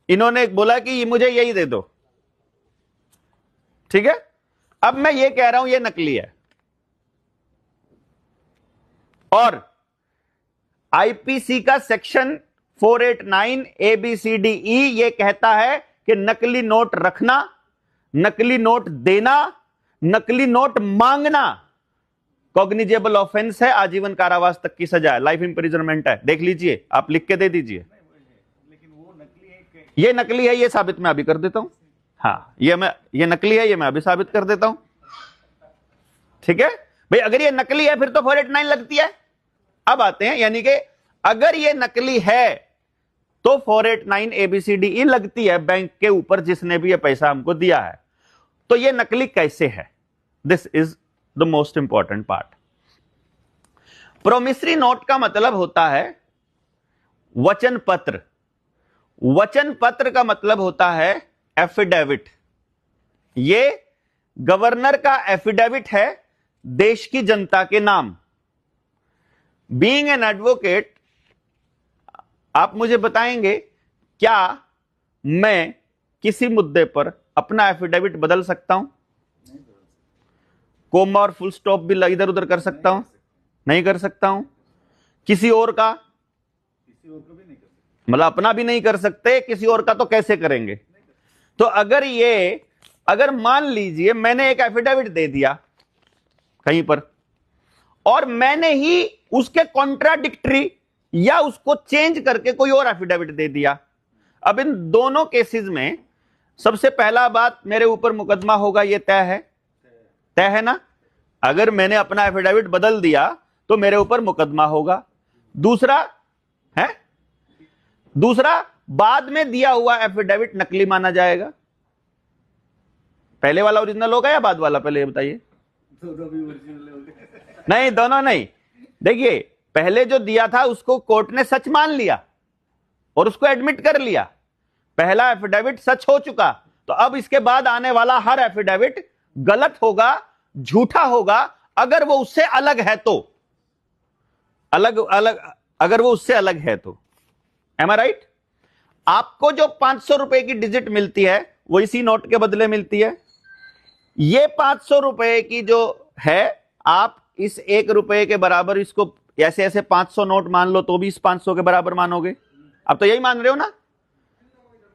इन्होंने बोला कि मुझे यही दे दो, ठीक है। अब मैं ये कह रहा हूं ये नकली है, और आईपीसी का सेक्शन 489 ABCDE ये कहता है कि नकली नोट रखना, नकली नोट देना, नकली नोट मांगना कॉग्निजेबल ऑफेंस है, आजीवन कारावास तक की सजा है, लाइफ इंप्रिजनमेंट है। देख लीजिए, आप लिख के दे दीजिए। लेकिन वो नकली है, ये नकली है, ये साबित मैं अभी कर देता हूं। हाँ, ये नकली है, ये मैं अभी साबित कर देता हूं, ठीक है भाई। अगर ये नकली है फिर तो 489 लगती है। अब आते हैं, यानी कि अगर ये नकली है तो 489 ABCDE लगती है बैंक के ऊपर जिसने भी ये पैसा हमको दिया है। तो ये नकली कैसे है, this is the most important part. Promissory note का मतलब होता है वचन पत्र। वचन पत्र का मतलब होता है एफिडेविट। ये गवर्नर का एफिडेविट है देश की जनता के नाम। बीइंग एन एडवोकेट, आप मुझे बताएंगे क्या मैं किसी मुद्दे पर अपना एफिडेविट बदल सकता हूं? कोमा और फुल स्टॉप भी इधर उधर कर सकता हूं? नहीं कर सकता हूं। किसी और का भी नहीं कर सकते, मतलब अपना भी नहीं कर सकते, किसी और का तो कैसे करेंगे? तो अगर मान लीजिए मैंने एक एफिडेविट दे दिया कहीं पर और मैंने ही उसके कॉन्ट्राडिक्टरी या उसको चेंज करके कोई और एफिडेविट दे दिया, अब इन दोनों केसेस में सबसे पहला बात, मेरे ऊपर मुकदमा होगा, ये तय है ना। अगर मैंने अपना एफिडेविट बदल दिया तो मेरे ऊपर मुकदमा होगा। दूसरा बाद में दिया हुआ एफिडेविट नकली माना जाएगा। पहले वाला ओरिजिनल होगा या बाद वाला, पहले ये बताइए। दोनों भी ओरिजिनल हो गए। नहीं, दोनों नहीं। देखिए, पहले जो दिया था उसको कोर्ट ने सच मान लिया और उसको एडमिट कर लिया, पहला एफिडेविट सच हो चुका। तो अब इसके बाद आने वाला हर एफिडेविट गलत होगा, झूठा होगा, अगर वो उससे अलग है तो। अगर वो उससे अलग है तो, एम आई राइट? आपको जो 500 रुपए की डिजिट मिलती है वो इसी नोट के बदले मिलती है। ये 500 रुपए की जो है, आप इस 1 रुपए के बराबर इसको ऐसे ऐसे 500 नोट मान लो तो भी इस 500 के बराबर मानोगे। अब तो यही मान रहे हो ना?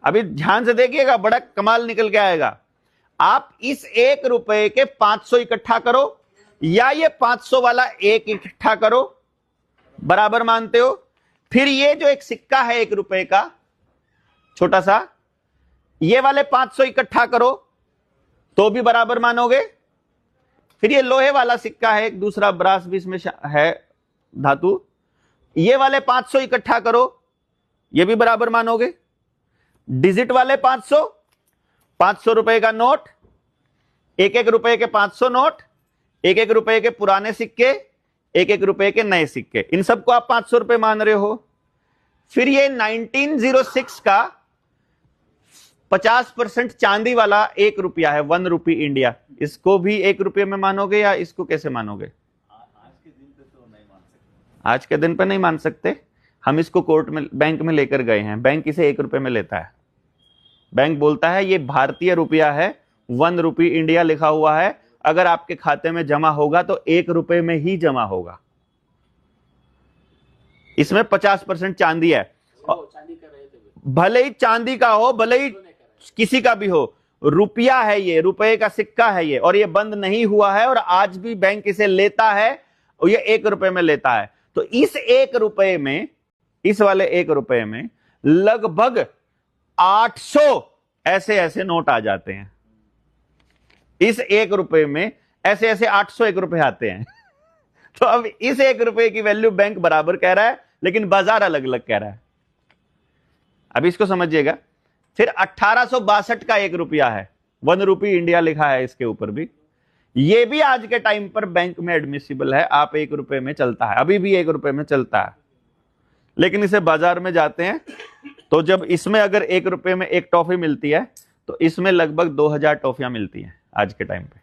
अभी ध्यान से देखिएगा, बड़ा कमाल निकल के आएगा। आप इस 1 रुपए के 500 इकट्ठा करो या ये 500 वाला 1 इकट्ठा करो, बराबर मानते हो। फिर ये जो एक सिक्का है 1 रुपए का छोटा सा, ये वाले 500 इकट्ठा करो तो भी बराबर मानोगे। फिर ये लोहे वाला सिक्का है, एक दूसरा ब्रास भी इसमें है धातु, ये वाले 500 इकट्ठा करो, ये भी बराबर मानोगे। डिजिट वाले 500 रुपए का नोट, 1 रुपए के 500 नोट, 1 रुपए के पुराने सिक्के, 1 रुपए के नए सिक्के, इन सबको आप 500 रुपए मान रहे हो। फिर ये 1906 का 50% चांदी वाला 1 रुपया है, 1 रुपी इंडिया, इसको भी 1 रुपये में मानोगे या इसको कैसे मानोगे? आज के दिन पे तो नहीं मान सकते। आज के दिन पे नहीं मान सकते। हम इसको कोर्ट में, बैंक में लेकर गए हैं, बैंक इसे 1 रुपये में लेता है। बैंक बोलता है ये भारतीय रुपया है, 1 रुपी इंडिया लिखा हुआ है, अगर आपके खाते में जमा होगा तो 1 रुपये में ही जमा होगा। इसमें 50% चांदी है, भले ही चांदी का हो, भले ही किसी का भी हो, रुपया है ये, रुपए का सिक्का है ये, और ये बंद नहीं हुआ है और आज भी बैंक इसे लेता है और ये 1 रुपये में लेता है। तो इस 1 रुपये में, इस वाले 1 रुपये में लगभग 800 ऐसे ऐसे नोट आ जाते हैं। इस 1 रुपये में ऐसे ऐसे 800 1 रुपये आते हैं। तो अब इस 1 रुपये की वैल्यू बैंक बराबर कह रहा है, लेकिन बाजार अलग अलग कह रहा है। अब इसको समझिएगा। फिर 1862 का 1 रुपया है, 1 रुपी इंडिया लिखा है इसके ऊपर भी, ये भी आज के टाइम पर बैंक में एडमिसिबल है। आप 1 रुपये में चलता है, अभी भी 1 रुपये में चलता है, लेकिन इसे बाजार में जाते हैं तो जब इसमें अगर 1 रुपये में 1 टॉफी मिलती है तो इसमें लगभग 2000 टॉफियां मिलती हैं आज के टाइम पे।